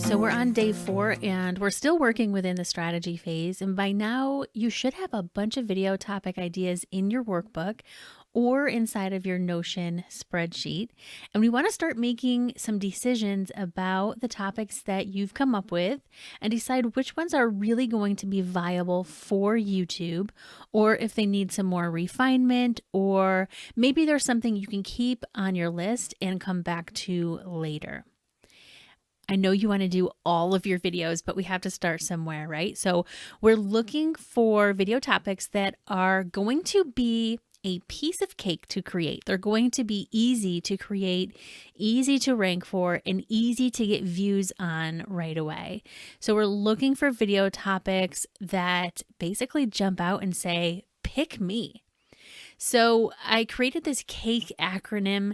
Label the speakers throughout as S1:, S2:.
S1: So we're on day 4 and we're still working within the strategy phase. And by now you should have a bunch of video topic ideas in your workbook or inside of your Notion spreadsheet. And we want to start making some decisions about the topics that you've come up with and decide which ones are really going to be viable for YouTube, or if they need some more refinement, or maybe there's something you can keep on your list and come back to later. I know you want to do all of your videos, but we have to start somewhere, right? So we're looking for video topics that are going to be a piece of cake to create. They're going to be easy to create, easy to rank for, and easy to get views on right away. So we're looking for video topics that basically jump out and say, pick me. So I created this CAKE acronym,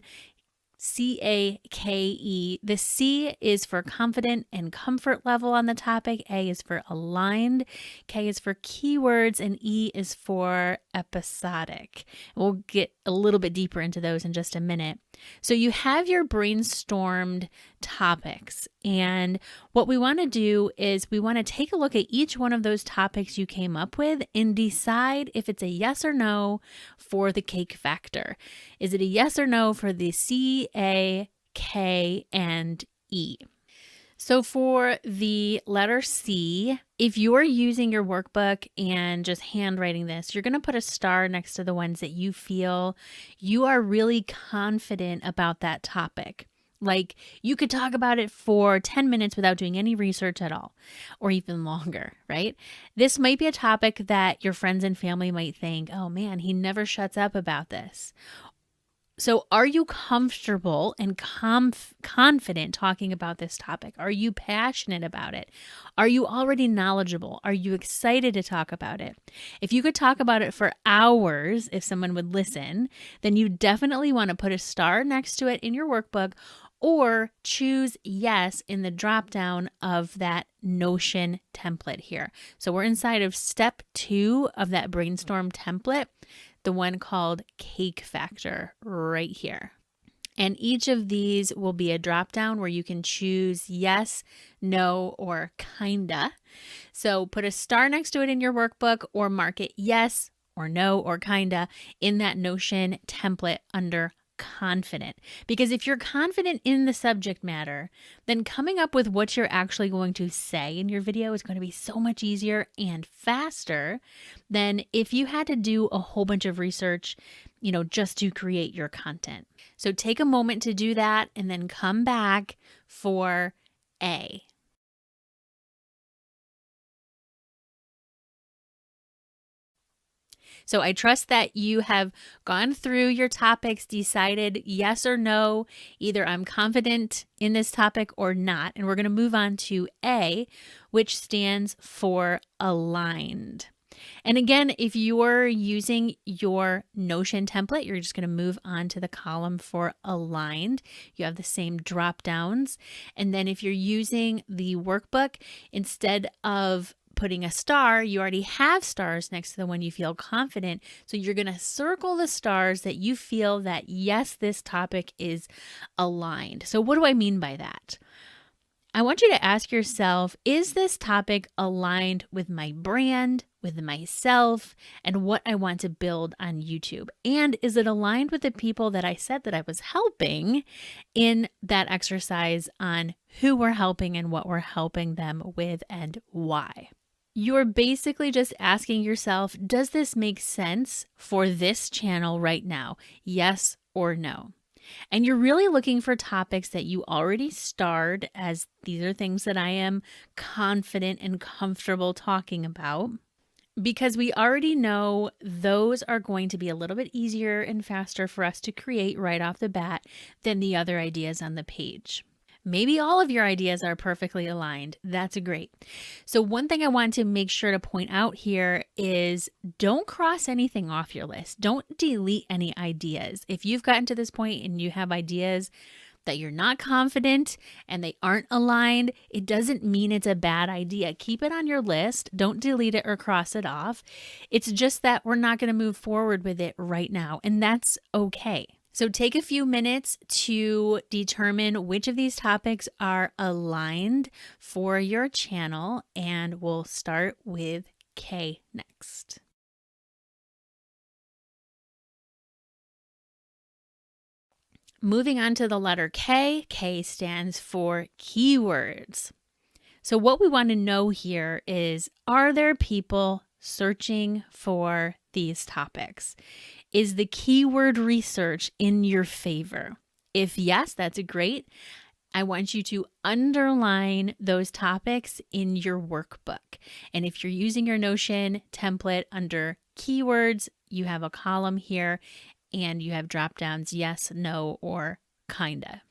S1: CAKE. The C is for confident and comfort level on the topic. A is for aligned. K is for keywords, and E is for episodic. We'll get a little bit deeper into those in just a minute. So you have your brainstormed topics, and what we want to do is we want to take a look at each one of those topics you came up with and decide if it's a yes or no for the cake factor. Is it a yes or no for the C, A, K, and E? So for the letter C, if you're using your workbook and just handwriting this, you're going to put a star next to the ones that you feel you are really confident about that topic. Like you could talk about it for 10 minutes without doing any research at all, or even longer, right? This might be a topic that your friends and family might think, oh man, he never shuts up about this. So are you comfortable and confident talking about this topic? Are you passionate about it? Are you already knowledgeable? Are you excited to talk about it? If you could talk about it for hours, if someone would listen, then you definitely want to put a star next to it in your workbook, or choose yes in the drop down of that Notion template here. So we're inside of step 2 of that brainstorm template, the one called Cake Factor right here. And each of these will be a drop down where you can choose yes, no, or kinda. So put a star next to it in your workbook, or mark it yes or no or kinda in that Notion template under confident. Because if you're confident in the subject matter, then coming up with what you're actually going to say in your video is going to be so much easier and faster than if you had to do a whole bunch of research, just to create your content. So take a moment to do that and then come back for A. So I trust that you have gone through your topics, decided yes or no, either I'm confident in this topic or not. And we're going to move on to A, which stands for aligned. And again, if you're using your Notion template, you're just going to move on to the column for aligned. You have the same drop downs. And then if you're using the workbook, instead of putting a star, you already have stars next to the one you feel confident. So you're going to circle the stars that you feel that, yes, this topic is aligned. So what do I mean by that? I want you to ask yourself, is this topic aligned with my brand, with myself, and what I want to build on YouTube? And is it aligned with the people that I said that I was helping in that exercise on who we're helping and what we're helping them with and why? You're basically just asking yourself, does this make sense for this channel right now? Yes or no? And you're really looking for topics that you already starred, as these are things that I am confident and comfortable talking about, because we already know those are going to be a little bit easier and faster for us to create right off the bat than the other ideas on the page. Maybe all of your ideas are perfectly aligned. That's great. So one thing I want to make sure to point out here is don't cross anything off your list. Don't delete any ideas. If you've gotten to this point and you have ideas that you're not confident and they aren't aligned, it doesn't mean it's a bad idea. Keep it on your list. Don't delete it or cross it off. It's just that we're not going to move forward with it right now, and that's okay. So take a few minutes to determine which of these topics are aligned for your channel, and we'll start with K next. Moving on to the letter K, K stands for keywords. So what we want to know here is, are there people searching for these topics? Is the keyword research in your favor? If yes, that's great. I want you to underline those topics in your workbook. And if you're using your Notion template under keywords, you have a column here and you have drop downs, yes, no, or kinda.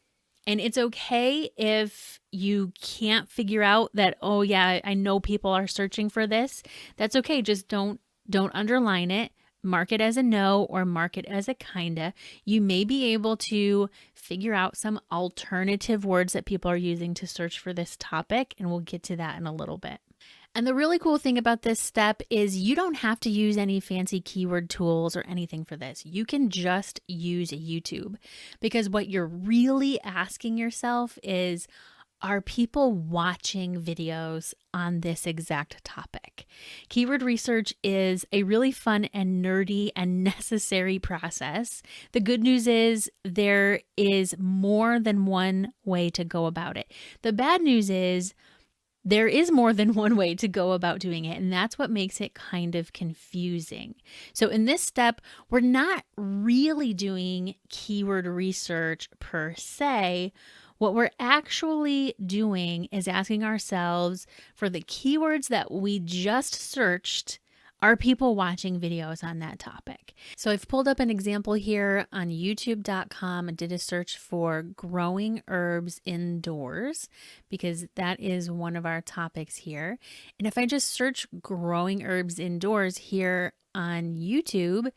S1: And it's okay if you can't figure out that, oh yeah, I know people are searching for this. That's okay. Just don't underline it. Mark it as a no or mark it as a kinda. You may be able to figure out some alternative words that people are using to search for this topic, and we'll get to that in a little bit. And the really cool thing about this step is you don't have to use any fancy keyword tools or anything for this. You can just use YouTube, because what you're really asking yourself is, are people watching videos on this exact topic? Keyword research is a really fun and nerdy and necessary process. The good news is there is more than one way to go about it. The bad news is there is more than one way to go about doing it, and that's what makes it kind of confusing. So in this step, we're not really doing keyword research per se. What we're actually doing is asking ourselves, for the keywords that we just searched, are people watching videos on that topic? So I've pulled up an example here on youtube.com and did a search for growing herbs indoors, because that is one of our topics here. And if I just search growing herbs indoors here on YouTube,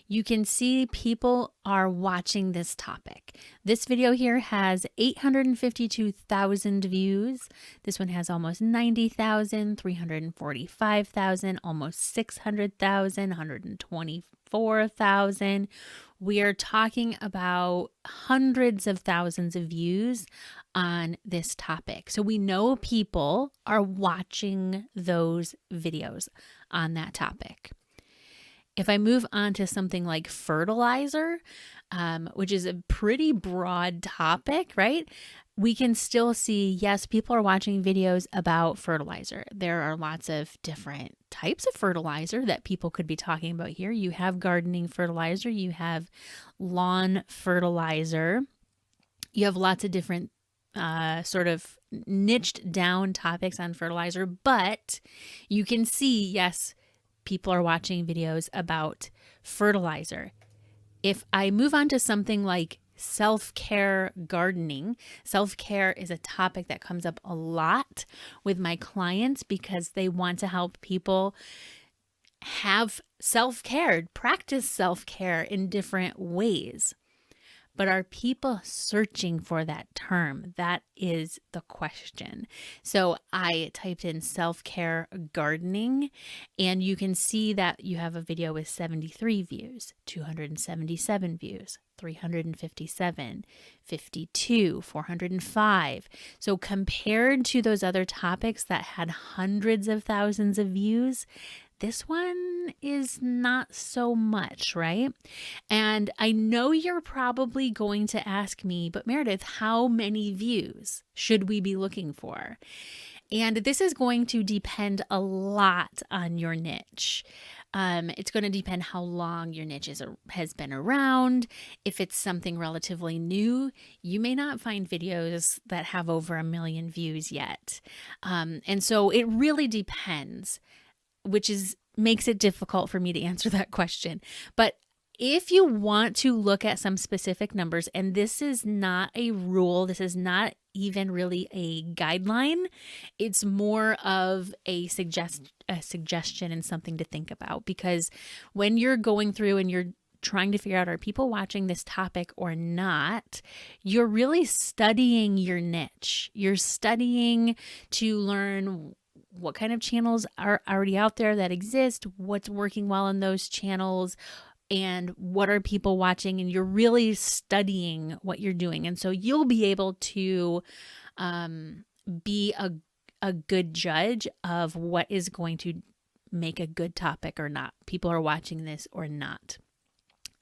S1: you can see people are watching this topic. This video here has 852,000 views. This one has almost 90,000, 345,000, almost 600,000, 124,000. We are talking about hundreds of thousands of views on this topic. So we know people are watching those videos on that topic. If I move on to something like fertilizer, which is a pretty broad topic, right? We can still see, yes, people are watching videos about fertilizer. There are lots of different types of fertilizer that people could be talking about here. You have gardening fertilizer, you have lawn fertilizer, you have lots of different sort of niched down topics on fertilizer, but you can see, yes, people are watching videos about fertilizer. If I move on to something like self-care gardening, self-care is a topic that comes up a lot with my clients because they want to help people have self-care, practice self-care in different ways. But are people searching for that term? That is the question. So I typed in self-care gardening, and you can see that you have a video with 73 views, 277 views, 357, 52, 405. So compared to those other topics that had hundreds of thousands of views, this one is not so much, right? And I know you're probably going to ask me, but Meredith, how many views should we be looking for? And this is going to depend a lot on your niche. It's going to depend how long your niche has been around. If it's something relatively new, you may not find videos that have over 1 million views yet. And so it really depends, which makes it difficult for me to answer that question. But if you want to look at some specific numbers, and this is not a rule, this is not even really a guideline, it's more of a suggestion and something to think about. Because when you're going through and you're trying to figure out, are people watching this topic or not, you're really studying your niche. You're studying to learn what kind of channels are already out there that exist, what's working well in those channels, and what are people watching, and you're really studying what you're doing. And so you'll be able to be a good judge of what is going to make a good topic or not. People are watching this or not.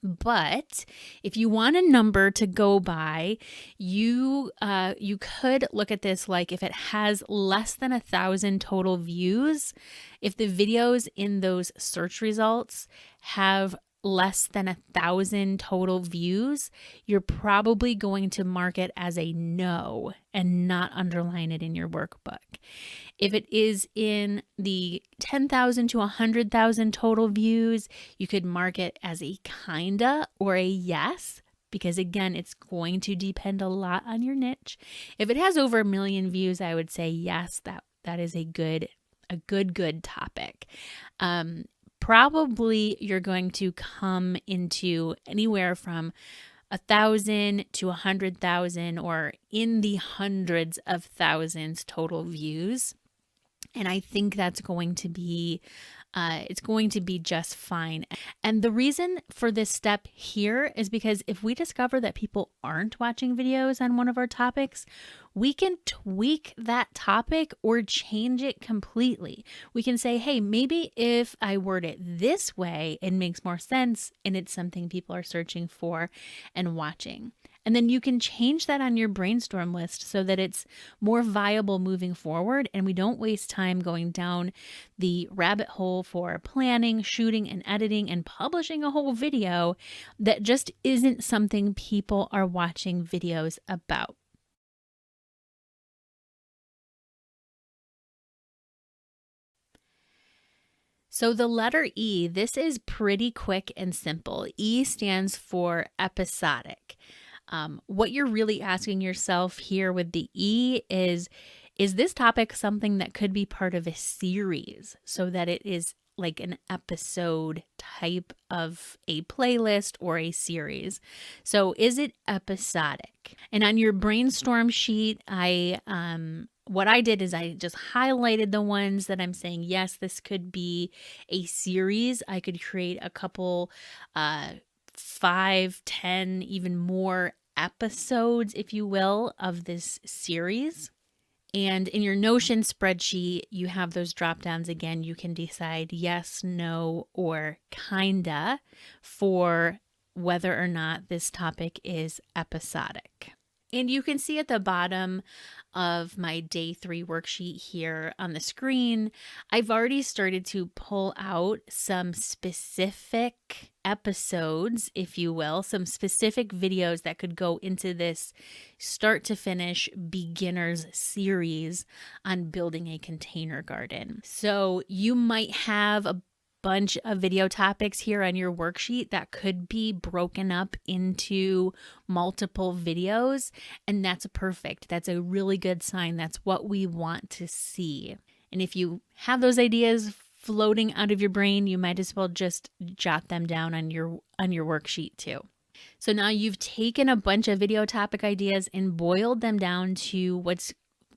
S1: But if you want a number to go by, you could look at this like if it has less than 1,000 total views, if the videos in those search results have less than 1,000 total views, you're probably going to mark it as a no and not underline it in your workbook. If it is in the 10,000 to 100,000 total views, you could mark it as a kinda or a yes, because again, it's going to depend a lot on your niche. If it has over 1 million views, I would say yes, that is a good topic. Probably you're going to come into anywhere from 1,000 to 100,000 or in the hundreds of thousands total views. And I think that's going to be, it's going to be just fine. And the reason for this step here is because if we discover that people aren't watching videos on one of our topics, we can tweak that topic or change it completely. We can say, hey, maybe if I word it this way, it makes more sense and it's something people are searching for and watching. And then you can change that on your brainstorm list so that it's more viable moving forward and we don't waste time going down the rabbit hole for planning, shooting, and editing and publishing a whole video that just isn't something people are watching videos about. So the letter E, this is pretty quick and simple. E stands for episodic. What you're really asking yourself here with the E is this topic something that could be part of a series so that it is like an episode type of a playlist or a series? So is it episodic? And on your brainstorm sheet, what I did is I just highlighted the ones that I'm saying, yes, this could be a series. I could create a couple, 5, 10, even more episodes, if you will, of this series. And in your Notion spreadsheet, you have those drop downs again. You can decide yes, no, or kinda for whether or not this topic is episodic. And you can see at the bottom of my day 3 worksheet here on the screen, I've already started to pull out some specific episodes, if you will, some specific videos that could go into this start to finish beginners series on building a container garden. So you might have a bunch of video topics here on your worksheet that could be broken up into multiple videos, and that's perfect. That's a really good sign. That's what we want to see. And if you have those ideas floating out of your brain, you might as well just jot them down on your worksheet too. So now you've taken a bunch of video topic ideas and boiled them down to what's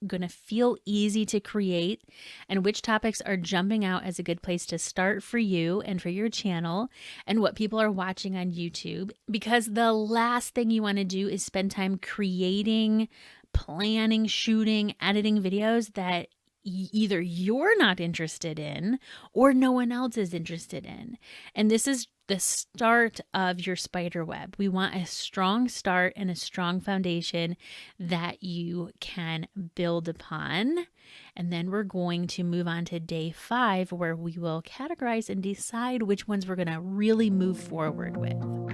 S1: going to feel easy to create and which topics are jumping out as a good place to start for you and for your channel and what people are watching on YouTube. Because the last thing you want to do is spend time creating, planning, shooting, editing videos that either you're not interested in or no one else is interested in. And this is the start of your spider web. We want a strong start and a strong foundation that you can build upon. And then we're going to move on to day 5, where we will categorize and decide which ones we're going to really move forward with.